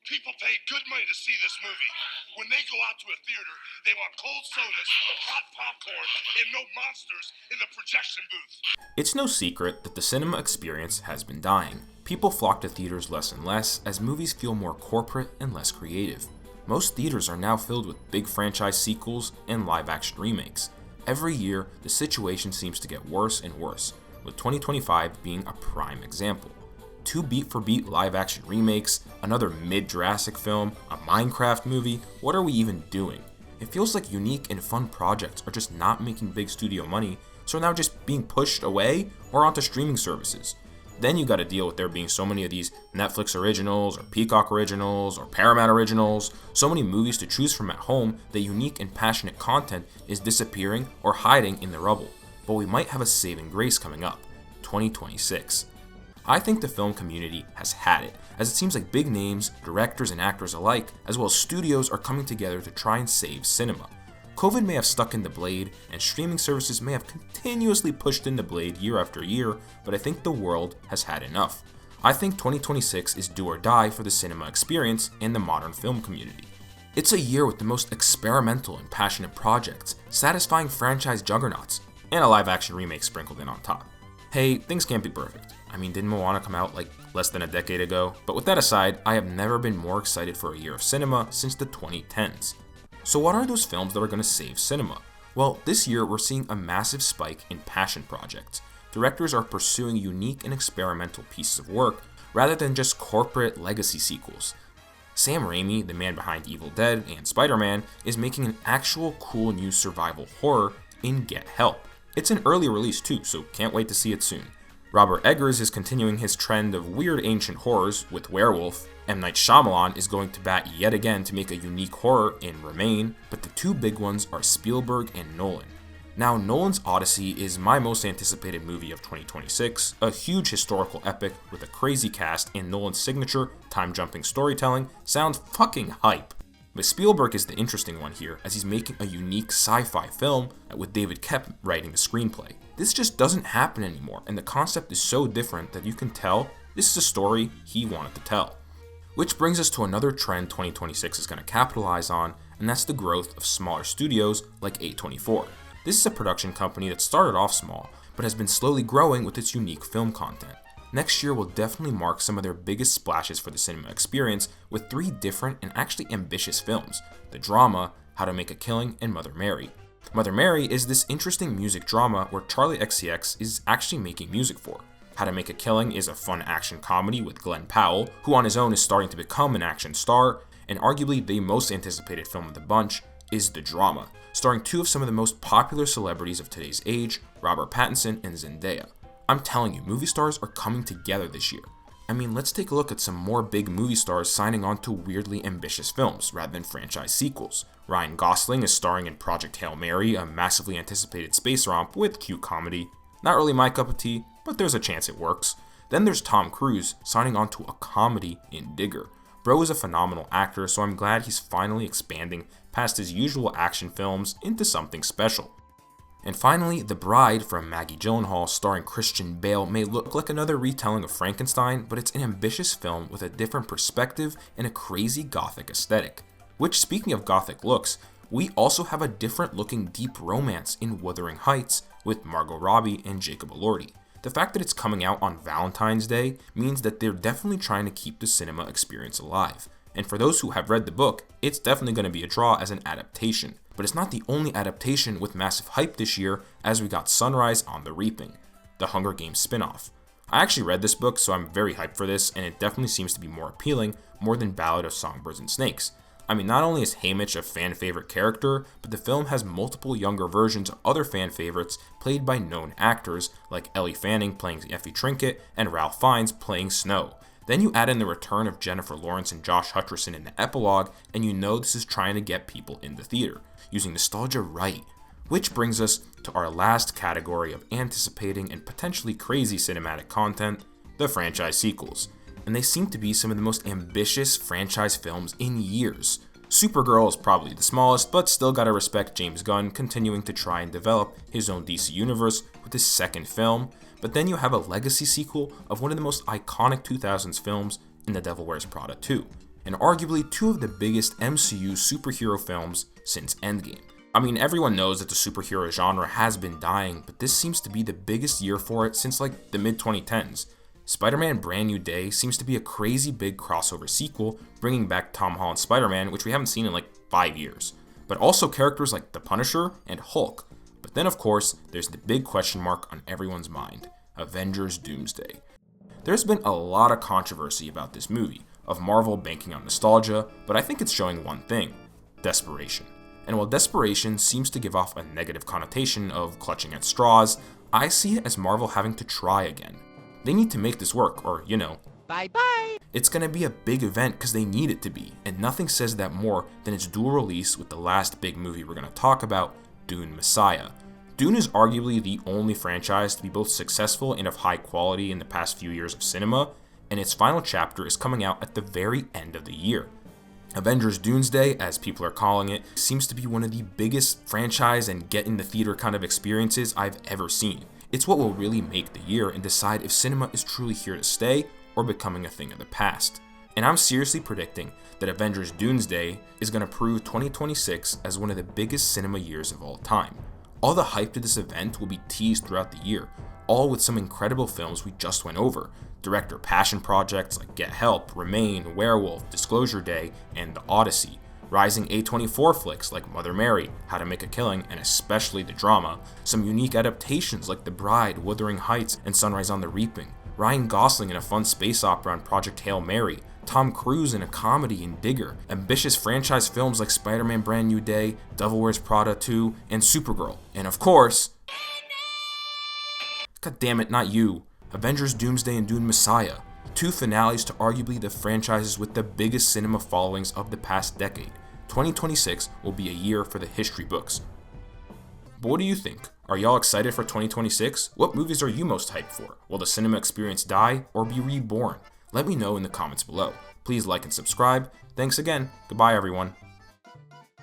People paid good money to see this movie. When they go out to a theater, they want cold sodas, hot popcorn, and no monsters in the projection booth. It's no secret that the cinema experience has been dying. People flock to theaters less and less as movies feel more corporate and less creative. Most theaters are now filled with big franchise sequels and live-action remakes. Every year, the situation seems to get worse and worse, with 2025 being a prime example. 2 beat-for-beat live-action remakes, another mid-Jurassic film, a Minecraft movie. What are we even doing? It feels like unique and fun projects are just not making big studio money, so are now just being pushed away or onto streaming services. Then you gotta deal with there being so many of these Netflix originals or Peacock originals or Paramount originals, so many movies to choose from at home that unique and passionate content is disappearing or hiding in the rubble. But we might have a saving grace coming up, 2026. I think the film community has had it, as it seems like big names, directors and actors alike, as well as studios are coming together to try and save cinema. COVID may have stuck in the blade, and streaming services may have continuously pushed in the blade year after year, but I think the world has had enough. I think 2026 is do or die for the cinema experience and the modern film community. It's a year with the most experimental and passionate projects, satisfying franchise juggernauts, and a live-action remake sprinkled in on top. Hey, things can't be perfect. I mean, didn't Moana come out like less than a decade ago? But with that aside, I have never been more excited for a year of cinema since the 2010s. So what are those films that are going to save cinema? Well, this year we're seeing a massive spike in passion projects. Directors are pursuing unique and experimental pieces of work rather than just corporate legacy sequels. Sam Raimi, the man behind Evil Dead and Spider-Man, is making an actual cool new survival horror in Get Help. It's an early release too, so can't wait to see it soon. Robert Eggers is continuing his trend of weird ancient horrors with Werewolf. M. Night Shyamalan is going to bat yet again to make a unique horror in Remain, but the 2 big ones are Spielberg and Nolan. Now, Nolan's Odyssey is my most anticipated movie of 2026, a huge historical epic with a crazy cast, and Nolan's signature, time-jumping storytelling sounds fucking hype. But Spielberg is the interesting one here, as he's making a unique sci-fi film with David Koepp writing the screenplay. This just doesn't happen anymore, and the concept is so different that you can tell this is a story he wanted to tell. Which brings us to another trend 2026 is going to capitalize on, and that's the growth of smaller studios like A24. This is a production company that started off small, but has been slowly growing with its unique film content. Next year will definitely mark some of their biggest splashes for the cinema experience with 3 different and actually ambitious films: The Drama, How to Make a Killing, and Mother Mary. Mother Mary is this interesting music drama where Charli XCX is actually making music for. How to Make a Killing is a fun action comedy with Glenn Powell, who on his own is starting to become an action star, and arguably the most anticipated film of the bunch is The Drama, starring 2 of some of the most popular celebrities of today's age, Robert Pattinson and Zendaya. I'm telling you, movie stars are coming together this year. I mean, let's take a look at some more big movie stars signing on to weirdly ambitious films rather than franchise sequels. Ryan Gosling is starring in Project Hail Mary, a massively anticipated space romp with cute comedy. Not really my cup of tea, but there's a chance it works. Then there's Tom Cruise signing on to a comedy in Digger. Bro is a phenomenal actor, so I'm glad he's finally expanding past his usual action films into something special. And finally, The Bride from Maggie Gyllenhaal starring Christian Bale may look like another retelling of Frankenstein, but it's an ambitious film with a different perspective and a crazy gothic aesthetic. Which, speaking of gothic looks, we also have a different looking deep romance in Wuthering Heights with Margot Robbie and Jacob Elordi. The fact that it's coming out on Valentine's Day means that they're definitely trying to keep the cinema experience alive. And for those who have read the book, it's definitely going to be a draw as an adaptation. But it's not the only adaptation with massive hype this year, as we got Sunrise on the Reaping, the Hunger Games spin-off. I actually read this book, so I'm very hyped for this, and it definitely seems to be more appealing, more than Ballad of Songbirds and Snakes. I mean, not only is Haymitch a fan favorite character, but the film has multiple younger versions of other fan favorites played by known actors, like Ellie Fanning playing Effie Trinket and Ralph Fiennes playing Snow. Then you add in the return of Jennifer Lawrence and Josh Hutcherson in the epilogue, and you know this is trying to get people in the theater, using nostalgia right. Which brings us to our last category of anticipating and potentially crazy cinematic content, the franchise sequels. And they seem to be some of the most ambitious franchise films in years. Supergirl is probably the smallest, but still gotta respect James Gunn continuing to try and develop his own DC universe with his second film. But then you have a legacy sequel of one of the most iconic 2000s films in The Devil Wears Prada 2. and arguably two of the biggest MCU superhero films since Endgame. I mean, everyone knows that the superhero genre has been dying, but this seems to be the biggest year for it since like the mid-2010s. Spider-Man Brand New Day seems to be a crazy big crossover sequel, bringing back Tom Holland's Spider-Man, which we haven't seen in like 5 years, but also characters like the Punisher and Hulk. But then of course, there's the big question mark on everyone's mind, Avengers Doomsday. There's been a lot of controversy about this movie, of Marvel banking on nostalgia, but I think it's showing one thing, desperation. And while desperation seems to give off a negative connotation of clutching at straws, I see it as Marvel having to try again. They need to make this work, or, bye bye. It's gonna be a big event because they need it to be, and nothing says that more than its dual release with the last big movie we're gonna talk about, Dune Messiah. Dune is arguably the only franchise to be both successful and of high quality in the past few years of cinema, and its final chapter is coming out at the very end of the year. Avengers Doomsday, as people are calling it, seems to be one of the biggest franchise and get in the theater kind of experiences I've ever seen. It's what will really make the year and decide if cinema is truly here to stay or becoming a thing of the past. And I'm seriously predicting that Avengers Doomsday is going to prove 2026 as one of the biggest cinema years of all time. All the hype to this event will be teased throughout the year, all with some incredible films we just went over, director passion projects like Get Help, Remain, Werewolf, Disclosure Day, and The Odyssey, rising A24 flicks like Mother Mary, How to Make a Killing, and especially the drama, some unique adaptations like The Bride, Wuthering Heights, and Sunrise on the Reaping, Ryan Gosling in a fun space opera on Project Hail Mary, Tom Cruise in a comedy in Digger, ambitious franchise films like Spider-Man Brand New Day, Devil Wears Prada 2, and Supergirl, and of course, god damn it, not you, Avengers Doomsday and Dune Messiah, two finales to arguably the franchises with the biggest cinema followings of the past decade. 2026 will be a year for the history books. But what do you think? Are y'all excited for 2026? What movies are you most hyped for? Will the cinema experience die or be reborn? Let me know in the comments below. Please like and subscribe. Thanks again. Goodbye everyone.